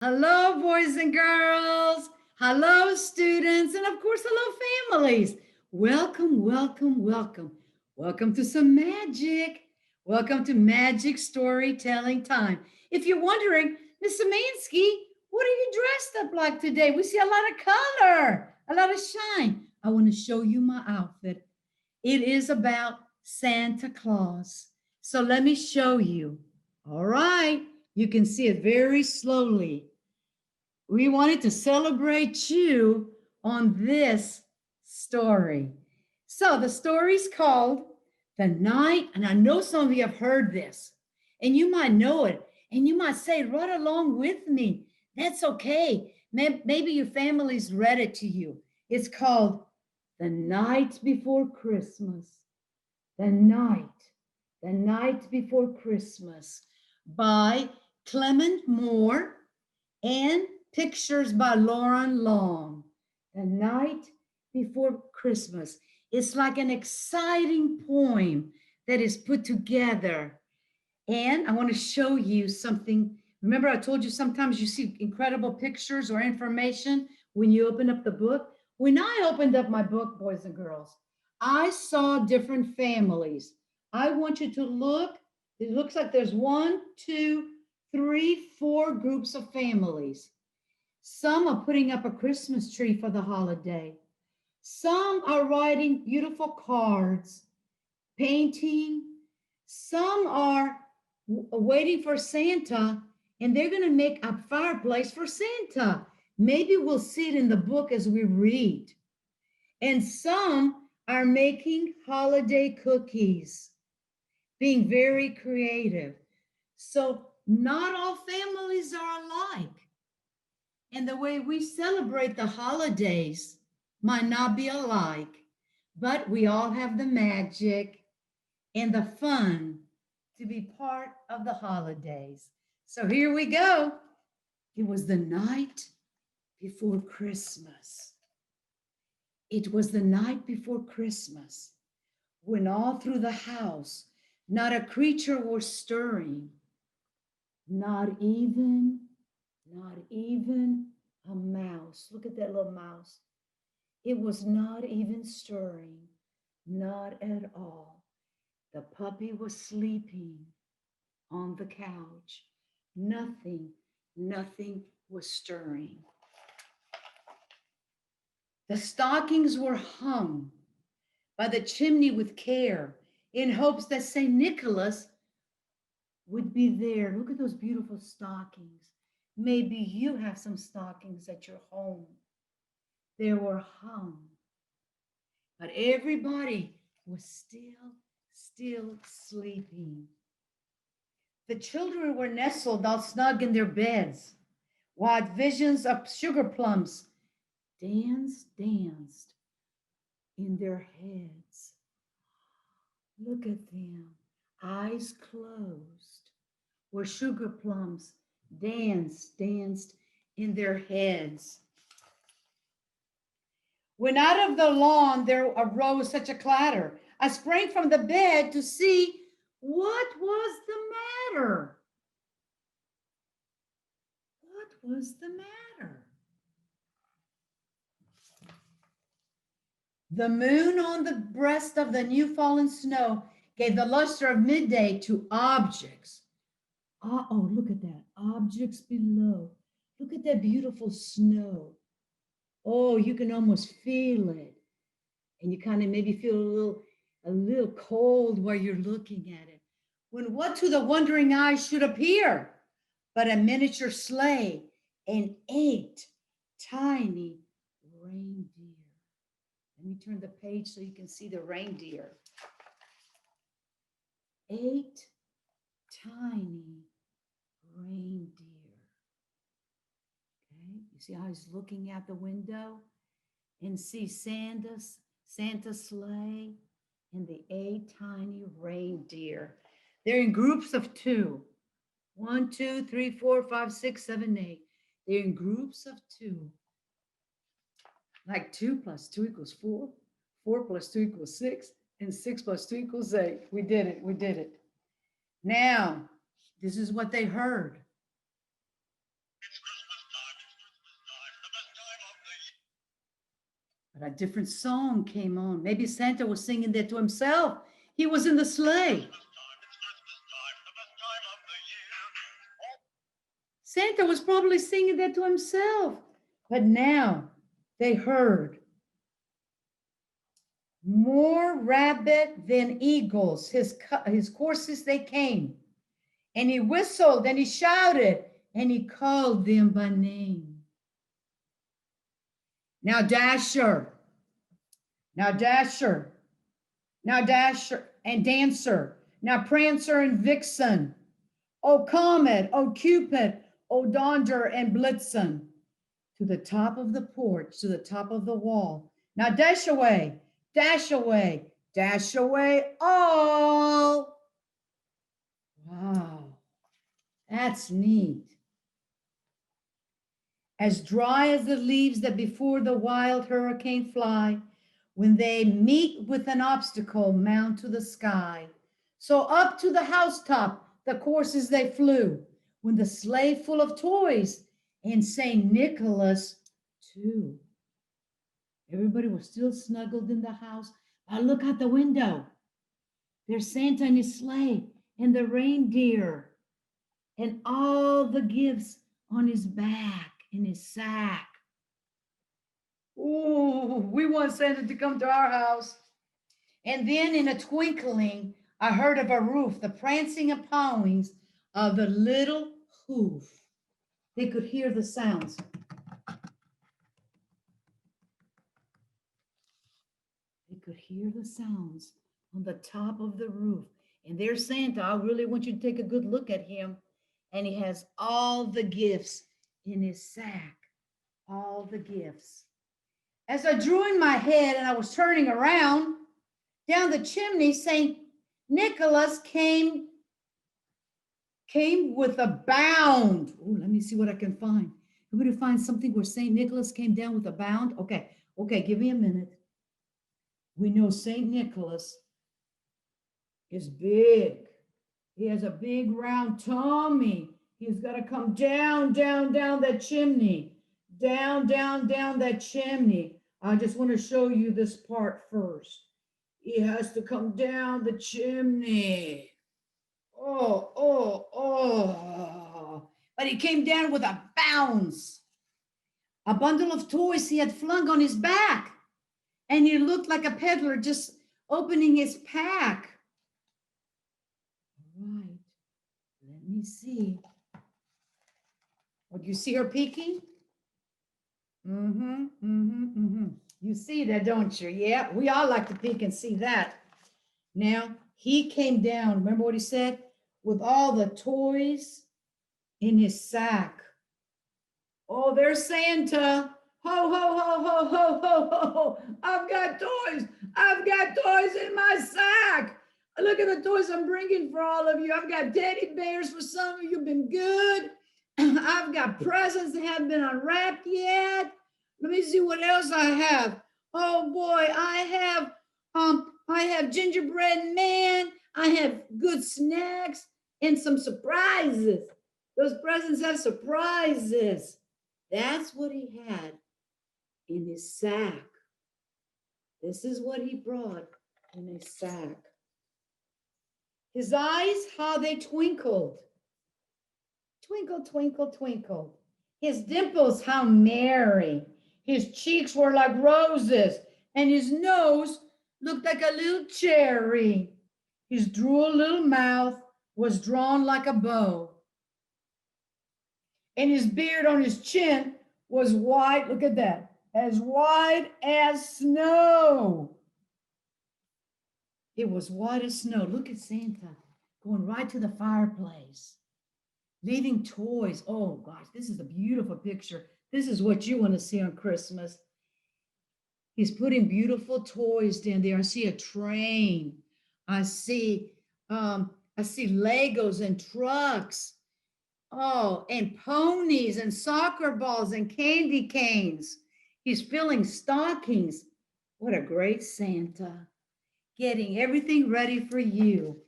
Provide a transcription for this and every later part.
Hello, boys and girls. Hello, students. And of course, hello, families. Welcome, welcome, welcome. Welcome to some magic. Welcome to Magic Storytelling Time. If you're wondering, Miss Szymanski, what are you dressed up like today? We see a lot of color, a lot of shine. I want to show you my outfit. It is about Santa Claus. So let me show you. All right. You can see it very slowly. We wanted to celebrate you on this story. So the story's called The Night, and I know some of you have heard this, and you might know it, and you might say it right along with me. That's okay. Maybe your family's read it to you. It's called The Night Before Christmas. The Night, The Night Before Christmas by Clement Moore and pictures by Lauren Long. The Night Before Christmas. It's like an exciting poem that is put together. And I want to show you something. Remember, I told you sometimes you see incredible pictures or information when you open up the book. When I opened up my book, boys and girls, I saw different families. I want you to look. It looks like there's one, two, three, four groups of families. Some are putting up a Christmas tree for the holiday. Some are writing beautiful cards, painting. Some are waiting for Santa, and they're going to make a fireplace for Santa. Maybe we'll see it in the book as we read. And some are making holiday cookies, being very creative. So, not all families are alike. And the way we celebrate the holidays might not be alike, but we all have the magic and the fun to be part of the holidays. So here we go. It was the night before Christmas. It was the night before Christmas when all through the house not a creature was stirring, not even not even a mouse. Look at that little mouse. It was not even stirring, not at all. The puppy was sleeping on the couch. Nothing, nothing was stirring. The stockings were hung by the chimney with care in hopes that St. Nicholas would be there. Look at those beautiful stockings. Maybe you have some stockings at your home. They were hung, but everybody was still sleeping. The children were nestled all snug in their beds, while visions of sugar plums danced in their heads. Look at them, eyes closed, where sugar plums danced in their heads. When out of the lawn there arose such a clatter, I sprang from the bed to see what was the matter. What was the matter? The moon on the breast of the new fallen snow gave the luster of midday to objects. Oh, look at that. Objects below. Look at that beautiful snow. Oh, you can almost feel it. And you kind of maybe feel a little cold while you're looking at it. When what to the wondering eyes should appear but a miniature sleigh and 8 tiny reindeer. Let me turn the page so you can see the reindeer. 8 tiny reindeer. Okay, you see how he's looking out the window and see Santa's sleigh and the 8 tiny reindeer. They're in groups of 2. 1, 2, 3, 4, 5, 6, 7, 8. They're in groups of 2. Like 2 plus 2 equals 4. 4 plus 2 equals 6. And 6 plus 2 equals 8. We did it. We did it. Now, this is what they heard. But a different song came on. Maybe Santa was singing that to himself. He was in the sleigh. Santa was probably singing that to himself. But now they heard more rabbit than eagles. His courses they came. And he whistled and he shouted and he called them by name. Now Dasher, now Dasher, now Dasher and Dancer, now Prancer and Vixen, O Comet, O Cupid, O Donder and Blitzen, to the top of the porch, to the top of the wall. Now dash away, dash away, dash away all. Wow, that's neat. As dry as the leaves that before the wild hurricane fly, when they meet with an obstacle, mount to the sky. So up to the housetop the coursers they flew, when the sleigh full of toys and St. Nicholas too. Everybody was still snuggled in the house. I look out the window. There's Santa in his sleigh and the reindeer and all the gifts on his back, in his sack. Oh, we want Santa to come to our house. And then in a twinkling, I heard of a roof, the prancing and pawings of the little hoof. They could hear the sounds. They could hear the sounds on the top of the roof. And there's Santa. I really want you to take a good look at him. And he has all the gifts in his sack. All the gifts. As I drew in my head and I was turning around, down the chimney, St. Nicholas came with a bound. Oh, let me see what I can find. Everybody find something where St. Nicholas came down with a bound? Okay, give me a minute. We know St. Nicholas is big. He has a big round tummy. He's got to come down, down, down that chimney. Down, down, down that chimney. I just want to show you this part first. He has to come down the chimney. Oh. But he came down with a bounce. A bundle of toys he had flung on his back. And he looked like a peddler just opening his pack. All right. Let me see. Would you see her peeking? You see that, don't you? Yeah, we all like to peek and see that. Now, he came down, remember what he said? With all the toys in his sack. Oh, there's Santa. Ho, ho, ho, ho, ho, ho, ho, ho. I've got toys. I've got toys in my sack. Look at the toys I'm bringing for all of you. I've got teddy bears for some of you. Been good. I've got presents that haven't been unwrapped yet. Let me see what else I have. Oh boy, I have gingerbread man. I have good snacks and some surprises. Those presents have surprises. That's what he had in his sack. This is what he brought in his sack. His eyes, how they twinkled. Twinkle, twinkle, twinkle. His dimples, how merry. His cheeks were like roses, and his nose looked like a little cherry. His droll little mouth was drawn like a bow. And his beard on his chin was white, look at that, as white as snow. It was white as snow. Look at Santa going right to the fireplace, leaving toys. Oh gosh, this is a beautiful picture. This is what you want to see on Christmas. He's putting beautiful toys down there. I see a train. I see Legos and trucks. Oh, and ponies and soccer balls and candy canes. He's filling stockings. What a great Santa. Getting everything ready for you.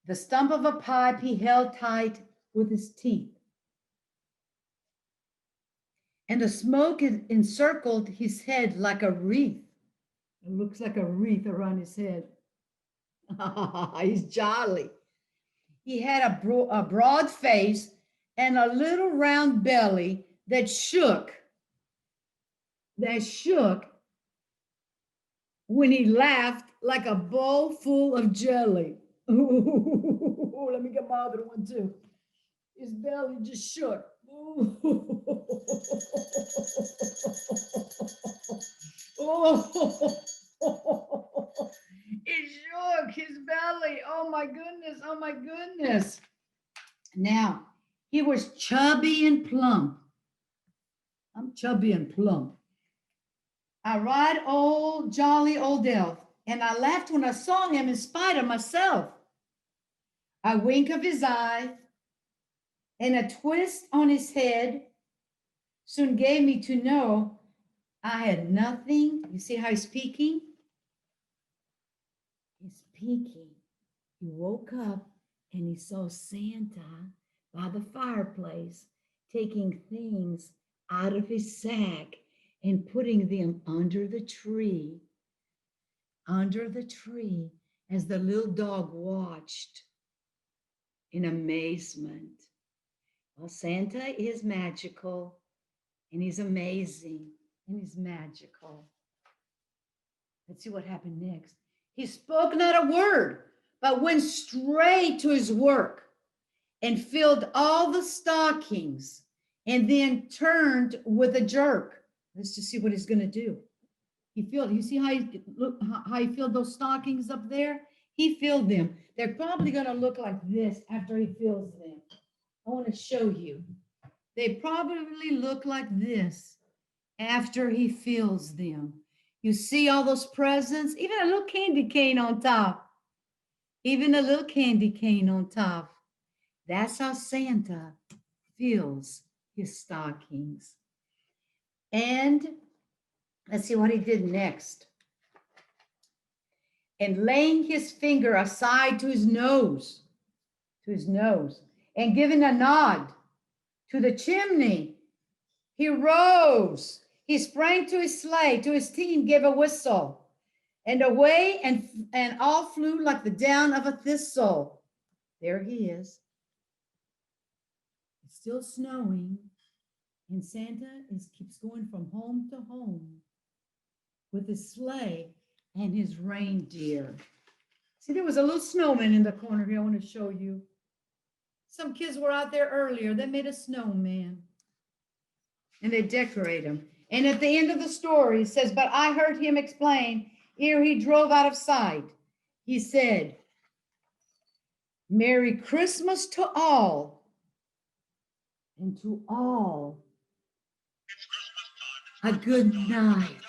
The stump of a pipe he held tight with his teeth. and the smoke encircled his head like a wreath. It looks like a wreath around his head. He's jolly. He had a broad face and a little round belly that shook when he laughed like a bowl full of jelly. Ooh, let me get my other one too. His belly just shook. Oh, it shook his belly. Oh my goodness. Oh my goodness. Now, he was chubby and plump. I'm chubby and plump. I ride old, jolly old elf, and I laughed when I saw him in spite of myself. A wink of his eye and a twist on his head soon gave me to know I had nothing. You see how he's peeking? He's peeking. He woke up and he saw Santa by the fireplace taking things out of his sack and putting them under the tree as the little dog watched in amazement. Well, Santa is magical and he's amazing and he's magical. Let's see what happened next. He spoke not a word, but went straight to his work and filled all the stockings and then turned with a jerk. Let's just see what he's going to do. You see how he filled those stockings up there? He filled them. They're probably going to look like this after he fills them. I want to show you. They probably look like this after he fills them. You see all those presents, even a little candy cane on top. Even a little candy cane on top. That's how Santa fills his stockings. And let's see what he did next. And laying his finger aside to his nose, and giving a nod to the chimney, he rose. He sprang to his sleigh, to his team, gave a whistle, and away and all flew like the down of a thistle. There he is. It's still snowing, and Santa keeps going from home to home with his sleigh and his reindeer. See, there was a little snowman in the corner here I want to show you. Some kids were out there earlier. They made a snowman, and they decorate him. And at the end of the story, it says, but I heard him explain, ere he drove out of sight. He said, Merry Christmas to all, and to all a good night.